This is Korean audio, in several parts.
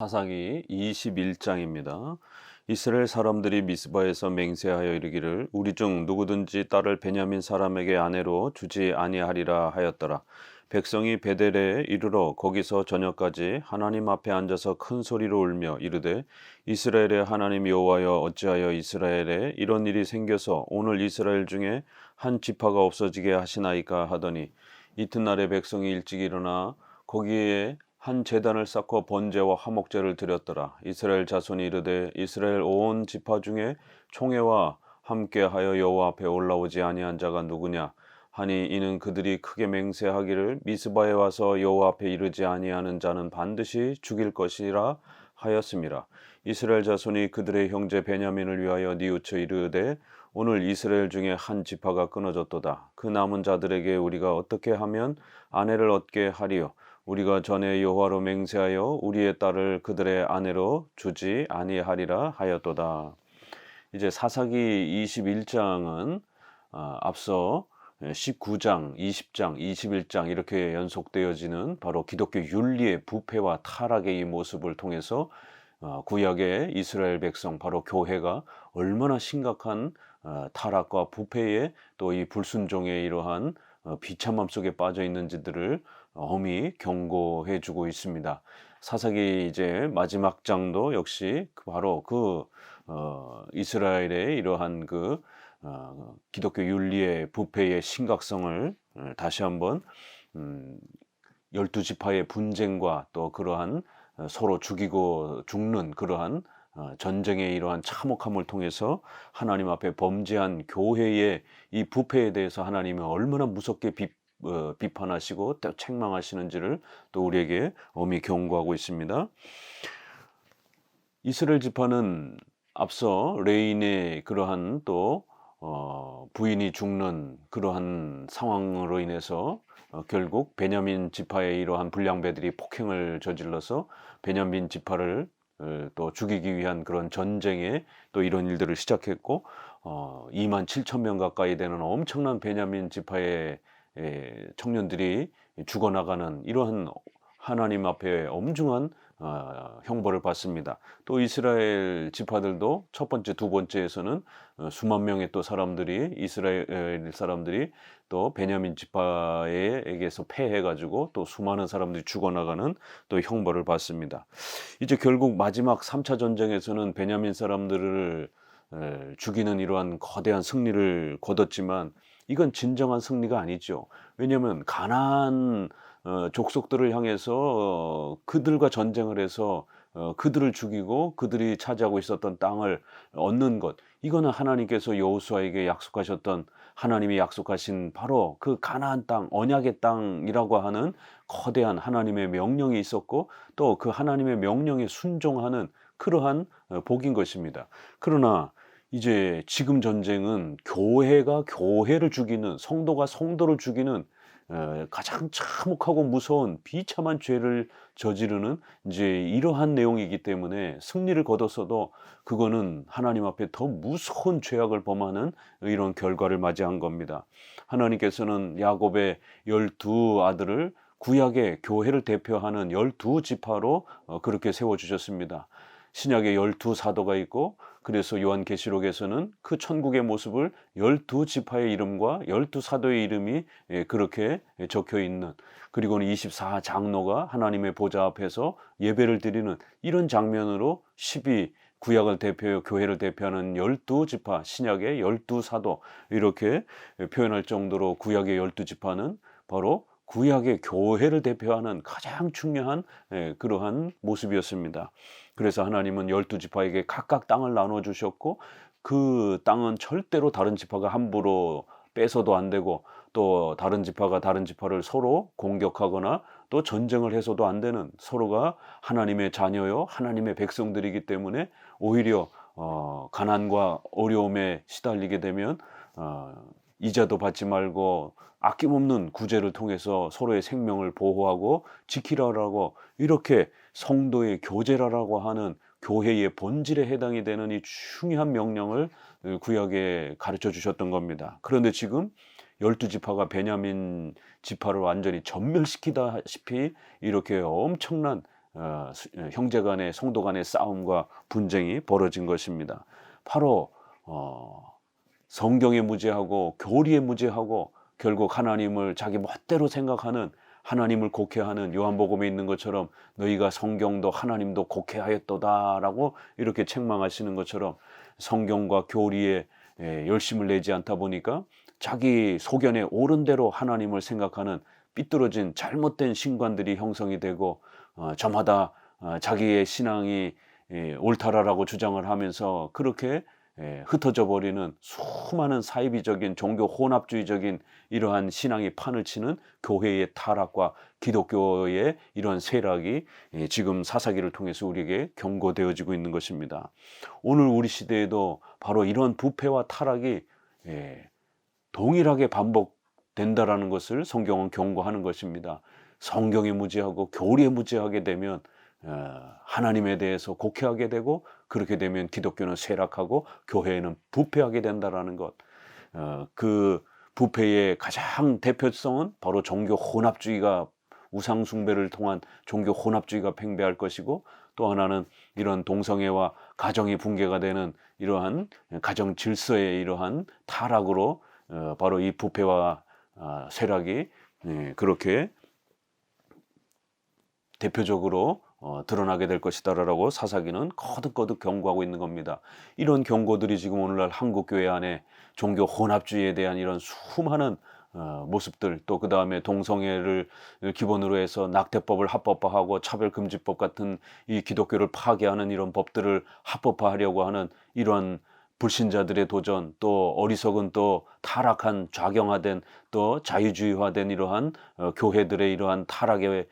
사사기 21장입니다. 이스라엘 사람들이 미스바에서 맹세하여 이르기를 우리 중 누구든지 딸을 베냐민 사람에게 아내로 주지 아니하리라 하였더라. 백성이 베델에 이르러 거기서 저녁까지 하나님 앞에 앉아서 큰 소리로 울며 이르되 이스라엘의 하나님 여호와여 어찌하여 이스라엘에 이런 일이 생겨서 오늘 이스라엘 중에 한 지파가 없어지게 하시나이까 하더니 이튿날에 백성이 일찍 일어나 거기에 한 제단을 쌓고 번제와 화목제를 드렸더라. 이스라엘 자손이 이르되 이스라엘 온 지파 중에 총회와 함께하여 여호와 앞에 올라오지 아니한 자가 누구냐 하니 이는 그들이 크게 맹세하기를 미스바에 와서 여호와 앞에 이르지 아니하는 자는 반드시 죽일 것이라 하였음이라. 이스라엘 자손이 그들의 형제 베냐민을 위하여 뉘우쳐 이르되 오늘 이스라엘 중에 한 지파가 끊어졌도다. 그 남은 자들에게 우리가 어떻게 하면 아내를 얻게 하리요? 우리가 전에 여호와로 맹세하여 우리의 딸을 그들의 아내로 주지 아니하리라 하였도다. 이제 사사기 21장은 앞서 19장, 20장, 21장 이렇게 연속되어지는 바로 기독교 윤리의 부패와 타락의 이 모습을 통해서 구약의 이스라엘 백성 바로 교회가 얼마나 심각한 타락과 부패의 또 이 불순종의 이러한 비참함 속에 빠져 있는지들을 엄히 경고해 주고 있습니다. 사사기 이제 마지막 장도 역시 바로 이스라엘의 이러한 기독교 윤리의 부패의 심각성을 다시 한번 12지파의 분쟁과 또 그러한 서로 죽이고 죽는 그러한 전쟁의 이러한 참혹함을 통해서 하나님 앞에 범죄한 교회의 이 부패에 대해서 하나님은 얼마나 무섭게 비판하시고 또 책망하시는지를 또 우리에게 엄히 경고하고 있습니다. 이스라엘 지파는 앞서 레인의 그러한 또 부인이 죽는 그러한 상황으로 인해서 결국 베냐민 지파의 이러한 불량배들이 폭행을 저질러서 베냐민 지파를 또 죽이기 위한 그런 전쟁에 또 이런 일들을 시작했고 2만 7천 명 가까이 되는 엄청난 베냐민 지파의 청년들이 죽어나가는 이러한 하나님 앞에 엄중한 형벌을 받습니다. 또 이스라엘 지파들도 첫 번째, 두 번째에서는 수만 명의 또 사람들이 이스라엘 사람들이 또 베냐민 지파에게서 패해가지고 또 수많은 사람들이 죽어나가는 또 형벌을 받습니다. 이제 결국 마지막 3차 전쟁에서는 베냐민 사람들을 죽이는 이러한 거대한 승리를 거뒀지만 이건 진정한 승리가 아니죠. 왜냐하면 가나안 족속들을 향해서 그들과 전쟁을 해서 그들을 죽이고 그들이 차지하고 있었던 땅을 얻는 것, 이거는 하나님께서 여호수아에게 약속하셨던, 하나님이 약속하신 바로 그 가나안 땅, 언약의 땅이라고 하는 거대한 하나님의 명령이 있었고 또 그 하나님의 명령에 순종하는 그러한 복인 것입니다. 그러나 이제 지금 전쟁은 교회가 교회를 죽이는, 성도가 성도를 죽이는 가장 참혹하고 무서운 비참한 죄를 저지르는 이제 이러한 내용이기 때문에 승리를 거뒀어도 그거는 하나님 앞에 더 무서운 죄악을 범하는 이런 결과를 맞이한 겁니다. 하나님께서는 야곱의 12 아들을 구약의 교회를 대표하는 12지파로 그렇게 세워주셨습니다. 신약에 12사도가 있고, 그래서 요한계시록에서는 그 천국의 모습을 12지파의 이름과 12사도의 이름이 그렇게 적혀 있는, 그리고는 24장로가 하나님의 보좌 앞에서 예배를 드리는 이런 장면으로 12 구약을 대표해 교회를 대표하는 12지파, 신약의 12사도 이렇게 표현할 정도로 구약의 12지파는 바로 구약의 교회를 대표하는 가장 중요한 그러한 모습이었습니다. 그래서 하나님은 12지파에게 각각 땅을 나눠 주셨고 그 땅은 절대로 다른 지파가 함부로 뺏어도 안 되고 또 다른 지파가 다른 지파를 서로 공격하거나 또 전쟁을 해서도 안 되는, 서로가 하나님의 자녀요 하나님의 백성들이기 때문에 오히려 가난과 어려움에 시달리게 되면 이자도 받지 말고 아낌없는 구제를 통해서 서로의 생명을 보호하고 지키라라고, 이렇게 성도의 교제라라고 하는 교회의 본질에 해당이 되는 이 중요한 명령을 구약에 가르쳐 주셨던 겁니다. 그런데 지금 12지파가 베냐민 지파를 완전히 전멸시키다시피 이렇게 엄청난 형제 간의 성도 간의 싸움과 분쟁이 벌어진 것입니다. 바로 성경에 무죄하고 교리에 무죄하고 결국 하나님을 자기 멋대로 생각하는, 하나님을 곡해하는, 요한복음에 있는 것처럼 너희가 성경도 하나님도 곡해하였도다라고 이렇게 책망하시는 것처럼 성경과 교리에 열심을 내지 않다 보니까 자기 소견에 옳은 대로 하나님을 생각하는 삐뚤어진 잘못된 신관들이 형성이 되고 저마다 자기의 신앙이 옳다라고 주장을 하면서 그렇게 흩어져 버리는 수많은 사이비적인 종교 혼합주의적인 이러한 신앙이 판을 치는 교회의 타락과 기독교의 이러한 세락이 지금 사사기를 통해서 우리에게 경고되어지고 있는 것입니다. 오늘 우리 시대에도 바로 이런 부패와 타락이 동일하게 반복된다라는 것을 성경은 경고하는 것입니다. 성경에 무지하고 교리에 무지하게 되면 하나님에 대해서 곡해하게 되고, 그렇게 되면 기독교는 쇠락하고 교회는 부패하게 된다라는 것. 그 부패의 가장 대표성은 바로 종교 혼합주의가, 우상 숭배를 통한 종교 혼합주의가 팽배할 것이고, 또 하나는 이런 동성애와 가정이 붕괴가 되는 이러한 가정 질서의 이러한 타락으로 바로 이 부패와 쇠락이 그렇게 대표적으로 드러나게 될 것이다라고 사사기는 거듭거듭 경고하고 있는 겁니다. 이런 경고들이 지금 오늘날 한국교회 안에 종교 혼합주의에 대한 이런 수많은 모습들, 또 그 다음에 동성애를 기본으로 해서 낙태법을 합법화하고 차별금지법 같은 이 기독교를 파괴하는 이런 법들을 합법화하려고 하는 이러한 불신자들의 도전, 또 어리석은 또 타락한 좌경화된 또 자유주의화된 이러한 교회들의 이러한 타락의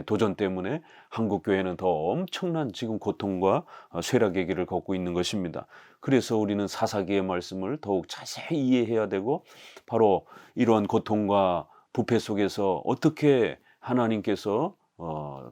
도전 때문에 한국 교회는 더 엄청난 지금 고통과 쇠락의 길을 걷고 있는 것입니다. 그래서 우리는 사사기의 말씀을 더욱 자세히 이해해야 되고, 바로 이러한 고통과 부패 속에서 어떻게 하나님께서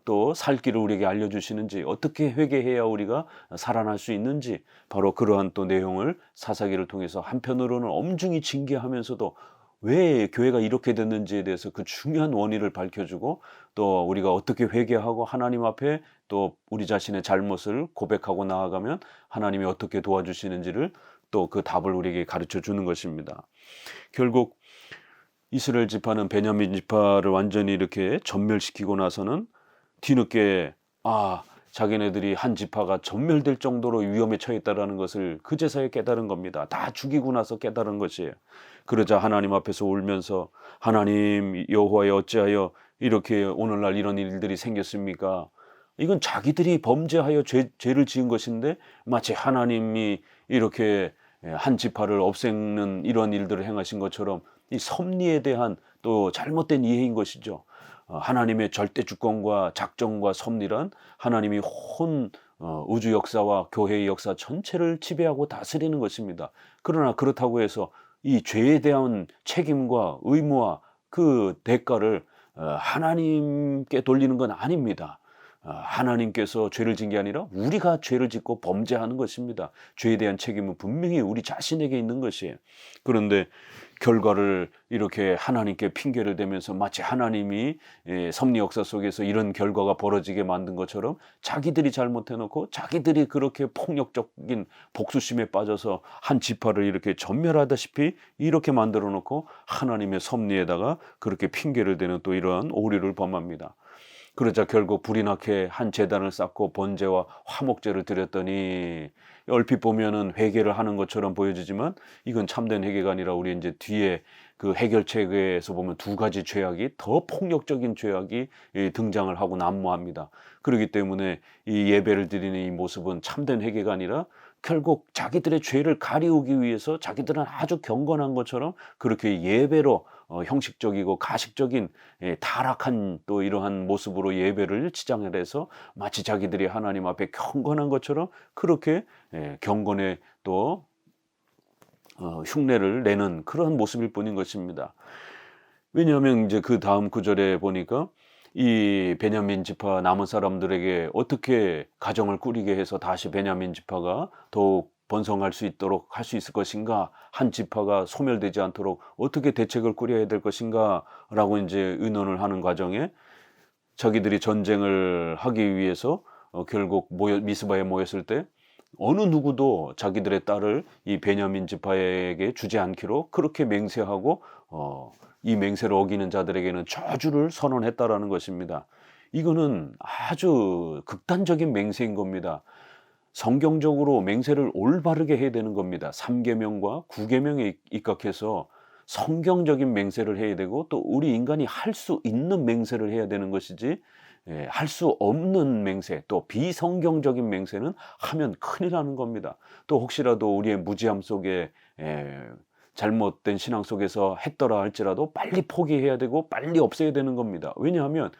또 살 길을 우리에게 알려주시는지, 어떻게 회개해야 우리가 살아날 수 있는지, 바로 그러한 또 내용을 사사기를 통해서 한편으로는 엄중히 징계하면서도 왜 교회가 이렇게 됐는지에 대해서 그 중요한 원인을 밝혀주고, 또 우리가 어떻게 회개하고 하나님 앞에 또 우리 자신의 잘못을 고백하고 나아가면 하나님이 어떻게 도와주시는지를 또 그 답을 우리에게 가르쳐 주는 것입니다. 결국 이스라엘 지파는 베냐민 지파를 완전히 이렇게 전멸시키고 나서는 뒤늦게 자기네들이 한 지파가 전멸될 정도로 위험에 처했다라는 것을 그제서야 깨달은 겁니다. 다 죽이고 나서 깨달은 것이에요. 그러자 하나님 앞에서 울면서, 하나님 여호와여, 어찌하여 이렇게 오늘날 이런 일들이 생겼습니까? 이건 자기들이 범죄하여 죄를 지은 것인데 마치 하나님이 이렇게 한 지파를 없애는 이런 일들을 행하신 것처럼 이 섭리에 대한 또 잘못된 이해인 것이죠. 하나님의 절대 주권과 작정과 섭리란 하나님이 우주 역사와 교회의 역사 전체를 지배하고 다스리는 것입니다. 그러나 그렇다고 해서 이 죄에 대한 책임과 의무와 그 대가를 하나님께 돌리는 건 아닙니다. 하나님께서 죄를 진 게 아니라 우리가 죄를 짓고 범죄하는 것입니다. 죄에 대한 책임은 분명히 우리 자신에게 있는 것이에요. 그런데 결과를 이렇게 하나님께 핑계를 대면서 마치 하나님이 섭리 역사 속에서 이런 결과가 벌어지게 만든 것처럼 자기들이 잘못해놓고 자기들이 그렇게 폭력적인 복수심에 빠져서 한 지파를 이렇게 전멸하다시피 이렇게 만들어 놓고 하나님의 섭리에다가 그렇게 핑계를 대는 또 이러한 오류를 범합니다. 그러자 결국 불이 나게 한 제단을 쌓고 번제와 화목제를 드렸더니, 얼핏 보면은 회개를 하는 것처럼 보여지지만 이건 참된 회개가 아니라 우리 이제 뒤에 그 해결책에서 보면 두 가지 죄악이, 더 폭력적인 죄악이 등장을 하고 난무합니다. 그렇기 때문에 이 예배를 드리는 이 모습은 참된 회개가 아니라 결국 자기들의 죄를 가리우기 위해서 자기들은 아주 경건한 것처럼 그렇게 예배로 형식적이고 가식적인 타락한 또 이러한 모습으로 예배를 치장을 해서 마치 자기들이 하나님 앞에 경건한 것처럼 그렇게 경건의 또 흉내를 내는 그런 모습일 뿐인 것입니다. 왜냐하면 이제 그 다음 구절에 보니까 이 베냐민 지파 남은 사람들에게 어떻게 가정을 꾸리게 해서 다시 베냐민 지파가 더욱 번성할 수 있도록 할 수 있을 것인가, 한 지파가 소멸되지 않도록 어떻게 대책을 꾸려야 될 것인가 라고 이제 의논을 하는 과정에 자기들이 전쟁을 하기 위해서 결국 미스바에 모였을 때 어느 누구도 자기들의 딸을 이 베냐민 지파에게 주지 않기로 그렇게 맹세하고 이 맹세를 어기는 자들에게는 저주를 선언했다라는 것입니다. 이거는 아주 극단적인 맹세인 겁니다. 성경적으로 맹세를 올바르게 해야 되는 겁니다. 3계명과 9계명에 입각해서 성경적인 맹세를 해야 되고 또 우리 인간이 할 수 있는 맹세를 해야 되는 것이지 할 수 없는 맹세 또 비성경적인 맹세는 하면 큰일 나는 겁니다. 또 혹시라도 우리의 무지함 속에 잘못된 신앙 속에서 했더라 할지라도 빨리 포기해야 되고 빨리 없애야 되는 겁니다. 왜냐하면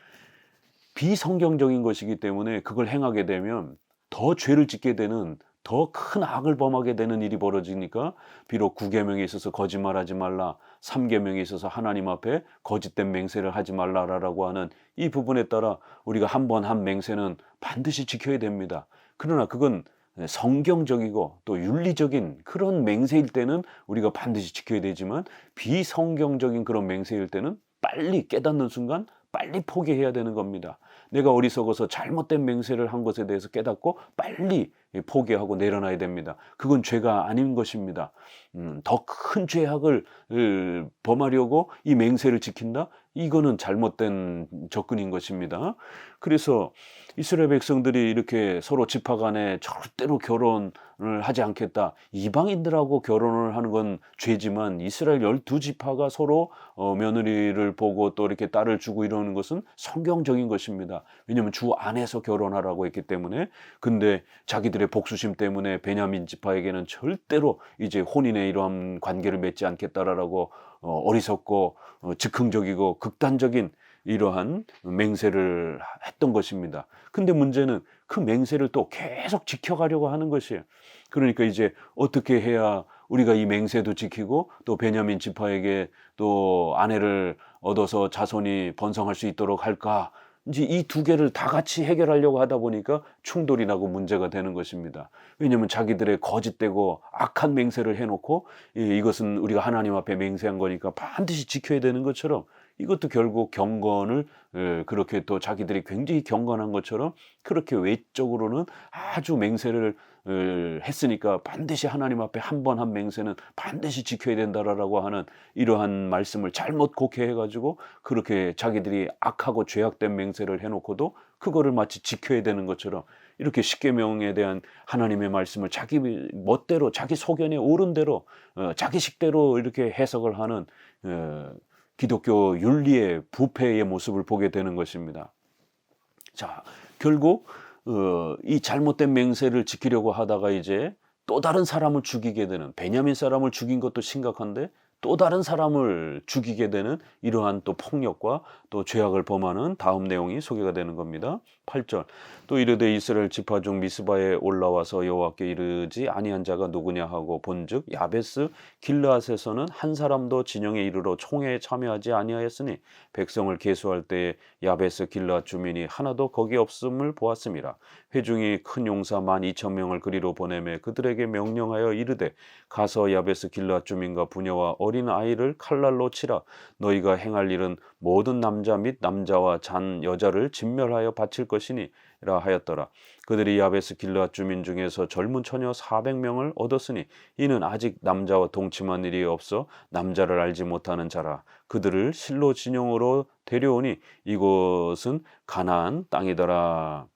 비성경적인 것이기 때문에 그걸 행하게 되면 더 죄를 짓게 되는 더 큰 악을 범하게 되는 일이 벌어지니까 비록 9계명에 있어서 거짓말하지 말라 3계명에 있어서 하나님 앞에 거짓된 맹세를 하지 말라라고 하는 이 부분에 따라 우리가 한 번 한 맹세는 반드시 지켜야 됩니다. 그러나 그건 성경적이고 또 윤리적인 그런 맹세일 때는 우리가 반드시 지켜야 되지만 비성경적인 그런 맹세일 때는 빨리 깨닫는 순간 빨리 포기해야 되는 겁니다. 내가 어리석어서 잘못된 맹세를 한 것에 대해서 깨닫고 빨리 포기하고 내려놔야 됩니다. 그건 죄가 아닌 것입니다. 더 큰 죄악을 범하려고 이 맹세를 지킨다? 이거는 잘못된 접근인 것입니다. 그래서 이스라엘 백성들이 이렇게 서로 지파 간에 절대로 결혼을 하지 않겠다. 이방인들하고 결혼을 하는 건 죄지만 이스라엘 12지파가 서로 며느리를 보고 또 이렇게 딸을 주고 이러는 것은 성경적인 것입니다. 왜냐하면 주 안에서 결혼하라고 했기 때문에. 근데 자기들의 복수심 때문에 베냐민 지파에게는 절대로 이제 혼인의 이러한 관계를 맺지 않겠다라고 어리석고 즉흥적이고 극단적인 이러한 맹세를 했던 것입니다. 근데 문제는 그 맹세를 또 계속 지켜가려고 하는 것이에요. 그러니까 이제 어떻게 해야 우리가 이 맹세도 지키고 또 베냐민 지파에게 또 아내를 얻어서 자손이 번성할 수 있도록 할까? 이제 이 두 개를 다 같이 해결하려고 하다 보니까 충돌이 나고 문제가 되는 것입니다. 왜냐하면 자기들의 거짓되고 악한 맹세를 해놓고 이것은 우리가 하나님 앞에 맹세한 거니까 반드시 지켜야 되는 것처럼 이것도 결국 경건을 그렇게 또 자기들이 굉장히 경건한 것처럼 그렇게 외적으로는 아주 맹세를 했으니까 반드시 하나님 앞에 한 번 한 맹세는 반드시 지켜야 된다라고 하는 이러한 말씀을 잘못 곡해해가지고 그렇게 자기들이 악하고 죄악된 맹세를 해놓고도 그거를 마치 지켜야 되는 것처럼 이렇게 십계명에 대한 하나님의 말씀을 자기 멋대로 자기 소견에 옳은 대로 자기 식대로 이렇게 해석을 하는 기독교 윤리의 부패의 모습을 보게 되는 것입니다. 자, 결국 이 잘못된 맹세를 지키려고 하다가 이제 또 다른 사람을 죽이게 되는 베냐민 사람을 죽인 것도 심각한데 또 다른 사람을 죽이게 되는 이러한 또 폭력과 또 죄악을 범하는 다음 내용이 소개가 되는 겁니다. 8절 또 이르되 이스라엘 지파 중 미스바에 올라와서 여호와께 이르지 아니한 자가 누구냐 하고 본즉 야베스 길르앗에서는 한 사람도 진영에 이르러 총회에 참여하지 아니하였으니 백성을 계수할 때에 야베스 길르앗 주민이 하나도 거기 없음을 보았음이라. 회중이 큰 용사 12,000명을 그리로 보내매 그들에게 명령하여 이르되 가서 야베스 길르앗 주민과 부녀와 어린 아이를 칼날로 치라. 너희가 행할 일은 모든 남자 및 남자와 잔 여자를 진멸하여 바칠 것이니라 하였더라. 그들이 야베스 길르앗 주민 중에서 젊은 처녀 400명을 얻었으니 이는 아직 남자와 동침한 일이 없어 남자를 알지 못하는 자라. 그들을 실로 진영으로 데려오니 이곳은 가나안 땅이더라.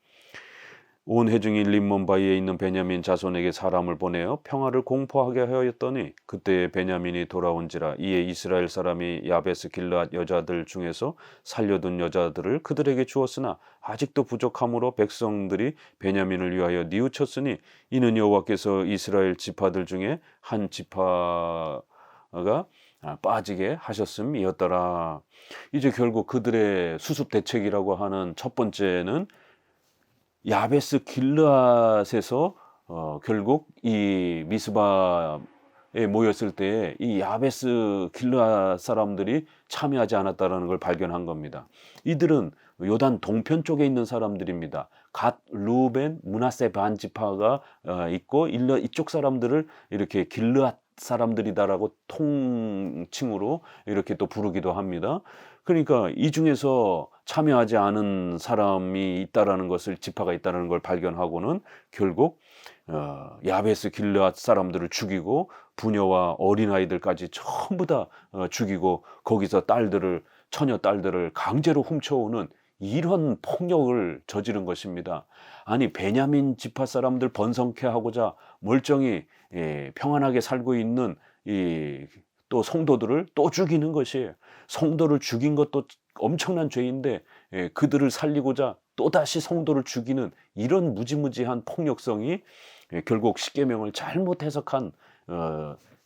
온 회중이 림몬 바위에 있는 베냐민 자손에게 사람을 보내어 평화를 공포하게 하였더니 그때 베냐민이 돌아온지라. 이에 이스라엘 사람이 야베스 길르앗 여자들 중에서 살려둔 여자들을 그들에게 주었으나 아직도 부족함으로 백성들이 베냐민을 위하여 뉘우쳤으니 이는 여호와께서 이스라엘 지파들 중에 한 지파가 빠지게 하셨음이었더라. 이제 결국 그들의 수습 대책이라고 하는 첫 번째는 야베스 길르앗에서 결국 이 미스바에 모였을 때에 이 야베스 길르앗 사람들이 참여하지 않았다는 걸 발견한 겁니다. 이들은 요단 동편 쪽에 있는 사람들입니다. 갓, 루벤, 므낫세 반 지파가 있고 이쪽 사람들을 이렇게 길르앗 사람들이다라고 통칭으로 이렇게 또 부르기도 합니다. 그러니까 이 중에서 참여하지 않은 사람이 있다라는 것을 지파가 있다라는 걸 발견하고는 결국 야베스 길르앗 사람들을 죽이고 부녀와 어린아이들까지 전부 다 죽이고 거기서 딸들을 처녀 딸들을 강제로 훔쳐오는 이런 폭력을 저지른 것입니다. 아니 베냐민 지파 사람들 번성케 하고자 멀쩡히 평안하게 살고 있는 이 또 성도들을 또 죽이는 것이에요. 성도를 죽인 것도 엄청난 죄인데 그들을 살리고자 또다시 성도를 죽이는 이런 무지무지한 폭력성이 결국 십계명을 잘못 해석한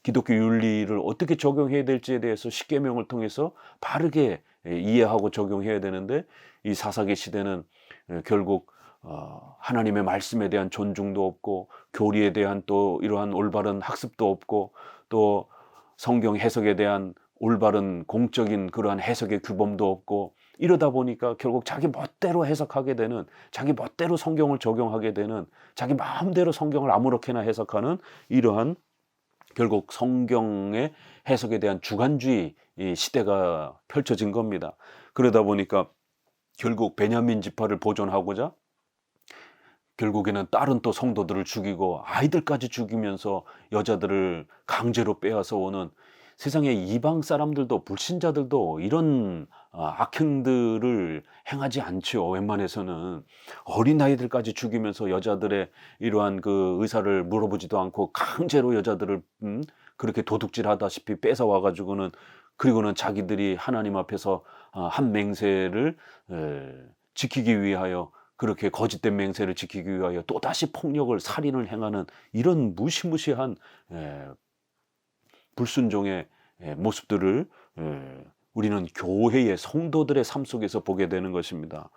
기독교 윤리를 어떻게 적용해야 될지에 대해서 십계명을 통해서 바르게 이해하고 적용해야 되는데 이 사사기 시대는 결국 하나님의 말씀에 대한 존중도 없고 교리에 대한 또 이러한 올바른 학습도 없고 또 성경 해석에 대한 올바른 공적인 그러한 해석의 규범도 없고 이러다 보니까 결국 자기 멋대로 해석하게 되는, 자기 멋대로 성경을 적용하게 되는, 자기 마음대로 성경을 아무렇게나 해석하는 이러한 결국 성경의 해석에 대한 주관주의 시대가 펼쳐진 겁니다. 그러다 보니까 결국 베냐민 지파를 보존하고자 결국에는 다른 또 성도들을 죽이고 아이들까지 죽이면서 여자들을 강제로 빼앗아 오는, 세상의 이방 사람들도 불신자들도 이런 악행들을 행하지 않죠. 웬만해서는 어린아이들까지 죽이면서 여자들의 이러한 그 의사를 물어보지도 않고 강제로 여자들을 그렇게 도둑질하다시피 뺏어 와가지고는, 그리고는 자기들이 하나님 앞에서 한 맹세를 지키기 위하여, 그렇게 거짓된 맹세를 지키기 위하여 또다시 폭력을 살인을 행하는 이런 무시무시한 불순종의 모습들을 우리는 교회의 성도들의 삶 속에서 보게 되는 것입니다.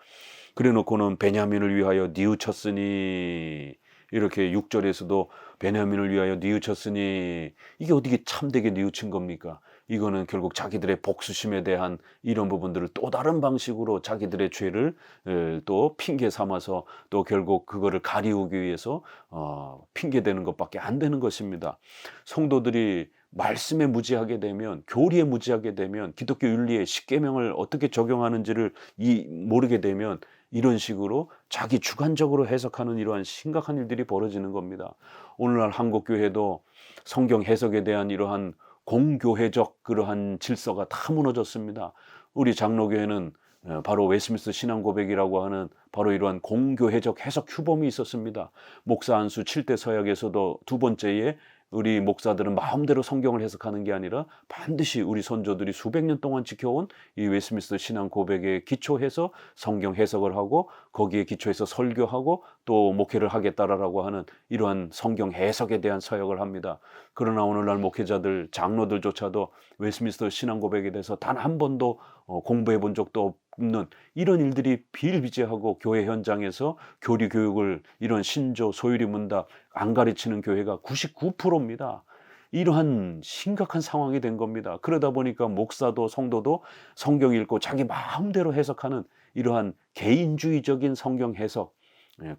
그래 놓고는 베냐민을 위하여 뉘우쳤으니, 이렇게 6절에서도 베냐민을 위하여 뉘우쳤으니, 이게 어떻게 참되게 뉘우친 겁니까? 이거는 결국 자기들의 복수심에 대한 이런 부분들을 또 다른 방식으로 자기들의 죄를 또 핑계 삼아서 또 결국 그거를 가리우기 위해서 핑계대는 것밖에 안 되는 것입니다. 성도들이 말씀에 무지하게 되면, 교리에 무지하게 되면, 기독교 윤리의 십계명을 어떻게 적용하는지를 모르게 되면 이런 식으로 자기 주관적으로 해석하는 이러한 심각한 일들이 벌어지는 겁니다. 오늘날 한국교회도 성경 해석에 대한 이러한 공교회적 그러한 질서가 다 무너졌습니다. 우리 장로교회는 바로 웨스트민스터 신앙고백이라고 하는 바로 이러한 공교회적 해석 규범이 있었습니다. 목사 안수 7대 서약에서도 두 번째에 우리 목사들은 마음대로 성경을 해석하는 게 아니라 반드시 우리 선조들이 수백 년 동안 지켜온 이 웨스트민스터 신앙 고백에 기초해서 성경 해석을 하고 거기에 기초해서 설교하고 또 목회를 하겠다라고 하는 이러한 성경 해석에 대한 서약을 합니다. 그러나 오늘날 목회자들, 장로들조차도 웨스트민스터 신앙 고백에 대해서 단 한 번도 공부해 본 적도 없는 이런 일들이 비일비재하고 교회 현장에서 교리 교육을, 이런 신조, 소유리 문답 안 가르치는 교회가 99%입니다. 이러한 심각한 상황이 된 겁니다. 그러다 보니까 목사도 성도도 성경 읽고 자기 마음대로 해석하는 이러한 개인주의적인 성경 해석,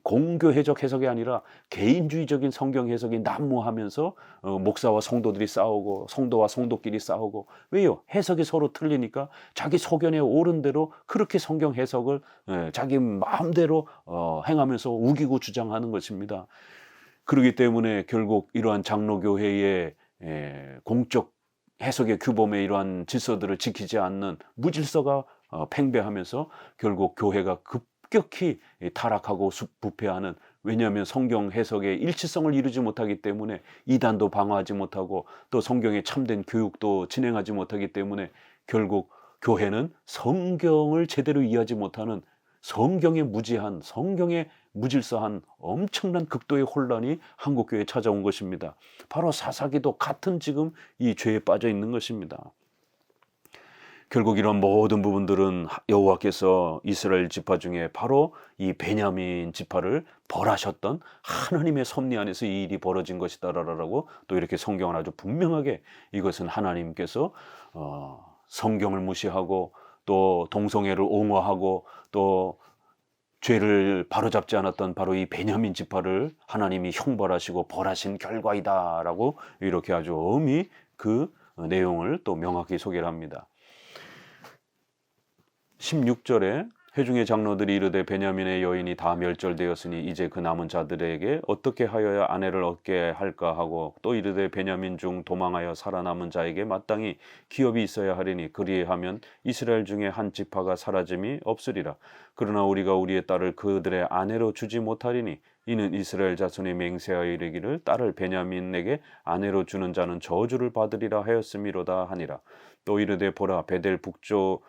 공교회적 해석이 아니라 개인주의적인 성경 해석이 난무하면서 목사와 성도들이 싸우고 성도와 성도끼리 싸우고, 왜요? 해석이 서로 틀리니까 자기 소견에 옳은 대로 그렇게 성경 해석을 자기 마음대로 행하면서 우기고 주장하는 것입니다. 그렇기 때문에 결국 이러한 장로교회의 공적 해석의 규범의 이러한 질서들을 지키지 않는 무질서가 팽배하면서 결국 교회가 급격히 타락하고 부패하는, 왜냐하면 성경 해석의 일치성을 이루지 못하기 때문에 이단도 방어하지 못하고 또 성경의 참된 교육도 진행하지 못하기 때문에 결국 교회는 성경을 제대로 이해하지 못하는, 성경에 무지한, 성경에 무질서한 엄청난 극도의 혼란이 한국교회에 찾아온 것입니다. 바로 사사기도 같은 지금 이 죄에 빠져 있는 것입니다. 결국 이런 모든 부분들은 여호와께서 이스라엘 지파 중에 바로 이 베냐민 지파를 벌하셨던 하나님의 섭리 안에서 이 일이 벌어진 것이다라고 또 이렇게 성경은 아주 분명하게, 이것은 하나님께서 성경을 무시하고 또 동성애를 옹호하고 또 죄를 바로잡지 않았던 바로 이 베냐민 지파를 하나님이 형벌하시고 벌하신 결과이다라고 이렇게 아주 엄히 그 내용을 또 명확히 소개를 합니다. 16절에 회중의 장로들이 이르되 베냐민의 여인이 다 멸절되었으니 이제 그 남은 자들에게 어떻게 하여야 아내를 얻게 할까 하고 또 이르되 베냐민 중 도망하여 살아남은 자에게 마땅히 기업이 있어야 하리니 그리하면 이스라엘 중에 한 지파가 사라짐이 없으리라. 그러나 우리가 우리의 딸을 그들의 아내로 주지 못하리니 이는 이스라엘 자손이 맹세하여 이르기를 딸을 베냐민에게 아내로 주는 자는 저주를 받으리라 하였음이로다 하니라. 또 이르되 보라 베델 북쪽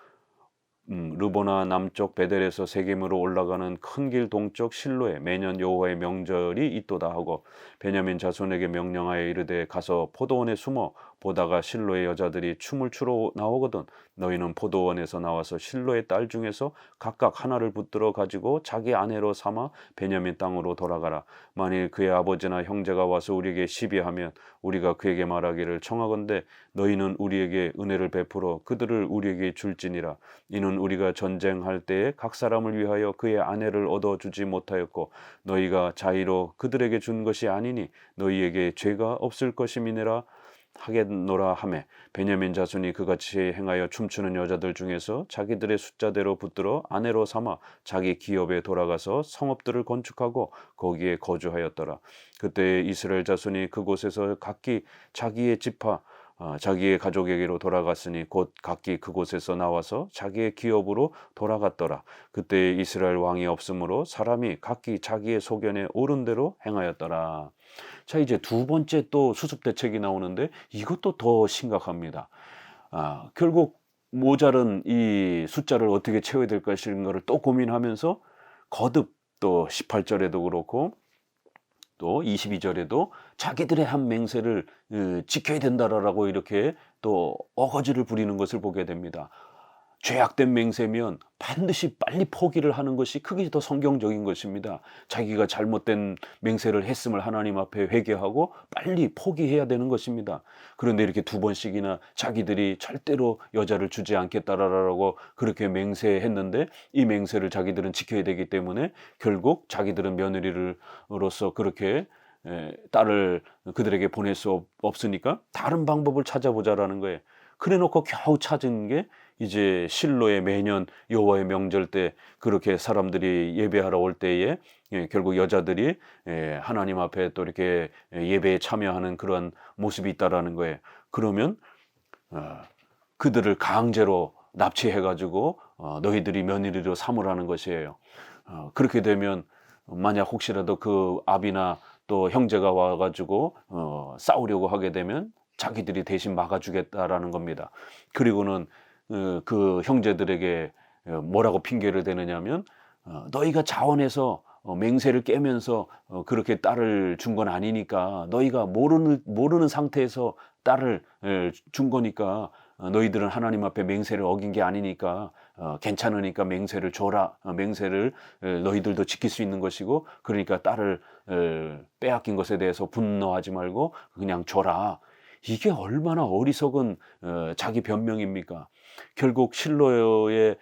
르보나 남쪽 베델에서 세겜으로 올라가는 큰 길 동쪽 실로에 매년 여호와의 명절이 있도다 하고 베냐민 자손에게 명령하여 이르되 가서 포도원에 숨어 보다가 실로의 여자들이 춤을 추러 나오거든 너희는 포도원에서 나와서 실로의 딸 중에서 각각 하나를 붙들어 가지고 자기 아내로 삼아 베냐민 땅으로 돌아가라. 만일 그의 아버지나 형제가 와서 우리에게 시비하면 우리가 그에게 말하기를 청하건대 너희는 우리에게 은혜를 베풀어 그들을 우리에게 줄지니라. 이는 우리가 전쟁할 때에 각 사람을 위하여 그의 아내를 얻어주지 못하였고 너희가 자의로 그들에게 준 것이 아니니 너희에게 죄가 없을 것임이니라 하겠노라 하매 베냐민 자손이 그같이 행하여 춤추는 여자들 중에서 자기들의 숫자대로 붙들어 아내로 삼아 자기 기업에 돌아가서 성읍들을 건축하고 거기에 거주하였더라. 그때 이스라엘 자손이 그곳에서 각기 자기의 지파 자기의 가족에게로 돌아갔으니 곧 각기 그곳에서 나와서 자기의 기업으로 돌아갔더라. 그때 이스라엘 왕이 없으므로 사람이 각기 자기의 소견에 옳은 대로 행하였더라. 자, 이제 두 번째 또 수습 대책이 나오는데 이것도 더 심각합니다. 결국 모자른 이 숫자를 어떻게 채워야 될 것인가를 또 고민하면서 거듭 또 18절에도 그렇고 또 22절에도 자기들의 한 맹세를 지켜야 된다라고 이렇게 또 어거지를 부리는 것을 보게 됩니다. 죄악된 맹세면 반드시 빨리 포기를 하는 것이 그게 더 성경적인 것입니다. 자기가 잘못된 맹세를 했음을 하나님 앞에 회개하고 빨리 포기해야 되는 것입니다. 그런데 이렇게 두 번씩이나 자기들이 절대로 여자를 주지 않겠다라고 그렇게 맹세했는데 이 맹세를 자기들은 지켜야 되기 때문에 결국 자기들은 며느리로서 그렇게 딸을 그들에게 보낼 수 없으니까 다른 방법을 찾아보자라는 거예요. 그래 놓고 겨우 찾은 게 이제 실로에 매년 여호와의 명절 때 그렇게 사람들이 예배하러 올 때에 결국 여자들이 하나님 앞에 또 이렇게 예배에 참여하는 그런 모습이 있다라는 거예요. 그러면 그들을 강제로 납치해가지고 너희들이 며느리로 삼으라는 것이에요. 그렇게 되면 만약 혹시라도 그 아비나 또 형제가 와가지고 싸우려고 하게 되면 자기들이 대신 막아주겠다라는 겁니다. 그리고는 그 형제들에게 뭐라고 핑계를 대느냐면 너희가 자원해서 맹세를 깨면서 그렇게 딸을 준 건 아니니까 너희가 모르는 상태에서 딸을 준 거니까 너희들은 하나님 앞에 맹세를 어긴 게 아니니까 괜찮으니까 맹세를 줘라. 맹세를 너희들도 지킬 수 있는 것이고 그러니까 딸을 빼앗긴 것에 대해서 분노하지 말고 그냥 줘라. 이게 얼마나 어리석은 자기 변명입니까? 결국 실로에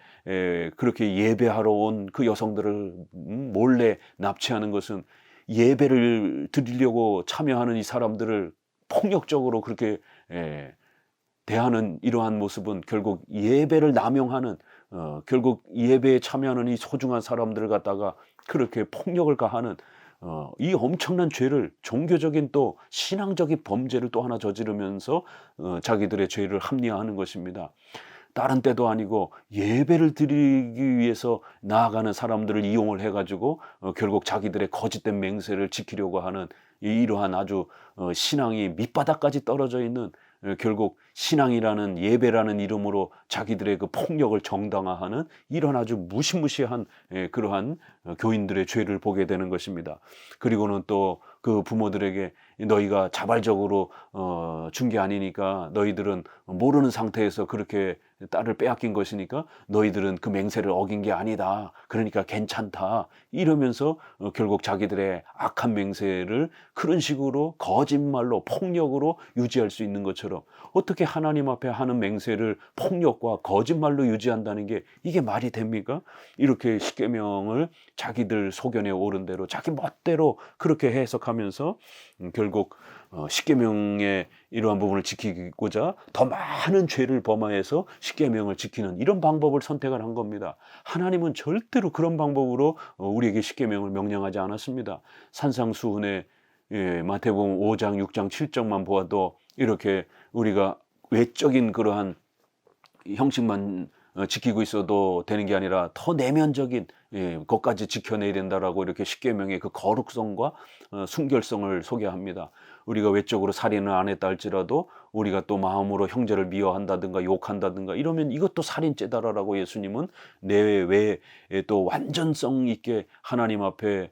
그렇게 예배하러 온 그 여성들을 몰래 납치하는 것은 예배를 드리려고 참여하는 이 사람들을 폭력적으로 그렇게 대하는 이러한 모습은 결국 예배를 남용하는 결국 예배에 참여하는 이 소중한 사람들을 갖다가 그렇게 폭력을 가하는 이 엄청난 죄를 종교적인 또 신앙적인 범죄를 또 하나 저지르면서 자기들의 죄를 합리화하는 것입니다. 다른 때도 아니고 예배를 드리기 위해서 나아가는 사람들을 이용을 해가지고 결국 자기들의 거짓된 맹세를 지키려고 하는 이러한 아주 신앙이 밑바닥까지 떨어져 있는 결국 신앙이라는 예배라는 이름으로 자기들의 그 폭력을 정당화하는 이런 아주 무시무시한 그러한 교인들의 죄를 보게 되는 것입니다. 그리고는 또 그 부모들에게 너희가 자발적으로 준 게 아니니까 너희들은 모르는 상태에서 그렇게 딸을 빼앗긴 것이니까 너희들은 그 맹세를 어긴 게 아니다. 그러니까 괜찮다. 이러면서 결국 자기들의 악한 맹세를 그런 식으로 거짓말로 폭력으로 유지할 수 있는 것처럼 어떻게 하나님 앞에 하는 맹세를 폭력과 거짓말로 유지한다는 게 이게 말이 됩니까? 이렇게 십계명을 자기들 소견에 옳은 대로 자기 멋대로 그렇게 해석하면서 결국 십계명의 이러한 부분을 지키고자 더 많은 죄를 범하여서 십계명을 지키는 이런 방법을 선택을 한 겁니다. 하나님은 절대로 그런 방법으로 우리에게 십계명을 명령하지 않았습니다. 산상수훈의 마태복음 5장, 6장, 7장만 보아도 이렇게 우리가 외적인 그러한 형식만 지키고 있어도 되는 게 아니라 더 내면적인 것까지 지켜내야 된다라고 이렇게 십계명의 그 거룩성과 순결성을 소개합니다. 우리가 외적으로 살인을 안 했다 할지라도 우리가 또 마음으로 형제를 미워한다든가 욕한다든가 이러면 이것도 살인죄다라고 예수님은 내외에 또 완전성 있게 하나님 앞에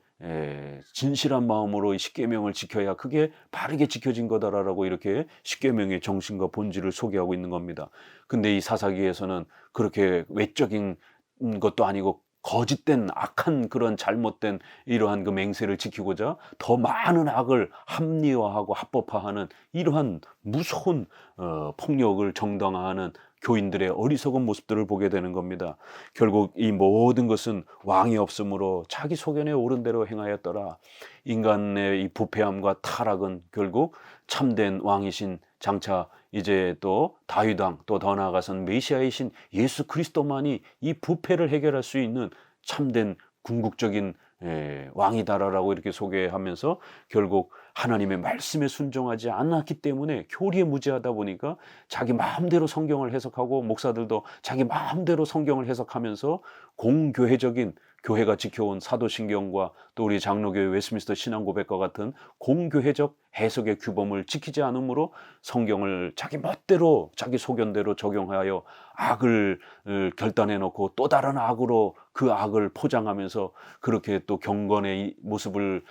진실한 마음으로 이 십계명을 지켜야 그게 바르게 지켜진 거다라고 이렇게 십계명의 정신과 본질을 소개하고 있는 겁니다. 근데 이 사사기에서는 그렇게 외적인 것도 아니고 거짓된 악한 그런 잘못된 이러한 그 맹세를 지키고자 더 많은 악을 합리화하고 합법화하는 이러한 무서운 폭력을 정당화하는 교인들의 어리석은 모습들을 보게 되는 겁니다. 결국 이 모든 것은 왕이 없으므로 자기 소견에 옳은 대로 행하였더라. 인간의 이 부패함과 타락은 결국 참된 왕이신 장차 이제 또 다윗왕 또 더 나아가서는 메시아이신 예수 그리스도만이 이 부패를 해결할 수 있는 참된 궁극적인 왕이다라고 이렇게 소개하면서 결국 하나님의 말씀에 순종하지 않았기 때문에 교리에 무지하다 보니까 자기 마음대로 성경을 해석하고 목사들도 자기 마음대로 성경을 해석하면서 공교회적인 교회가 지켜온 사도신경과 또 우리 장로교회 웨스트민스터 신앙고백과 같은 공교회적 해석의 규범을 지키지 않으므로 성경을 자기 멋대로 자기 소견대로 적용하여 악을 결단해 놓고 또 다른 악으로 그 악을 포장하면서 그렇게 또 경건의 모습을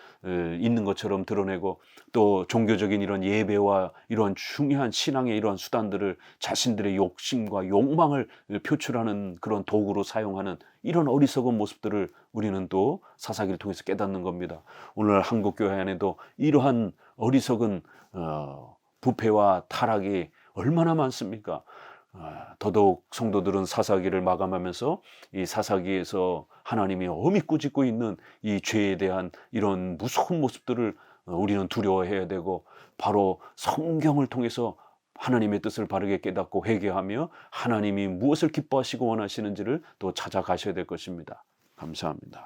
있는 것처럼 드러내고 또 종교적인 이런 예배와 이런 중요한 신앙의 이러한 수단들을 자신들의 욕심과 욕망을 표출하는 그런 도구로 사용하는 이런 어리석은 모습들을 우리는 또 사사기를 통해서 깨닫는 겁니다. 오늘 한국교회 안에도 이러한 어리석은 부패와 타락이 얼마나 많습니까? 더더욱 성도들은 사사기를 마감하면서 이 사사기에서 하나님이 엄히 꾸짖고 있는 이 죄에 대한 이런 무서운 모습들을 우리는 두려워해야 되고 바로 성경을 통해서 하나님의 뜻을 바르게 깨닫고 회개하며 하나님이 무엇을 기뻐하시고 원하시는지를 또 찾아가셔야 될 것입니다. 감사합니다.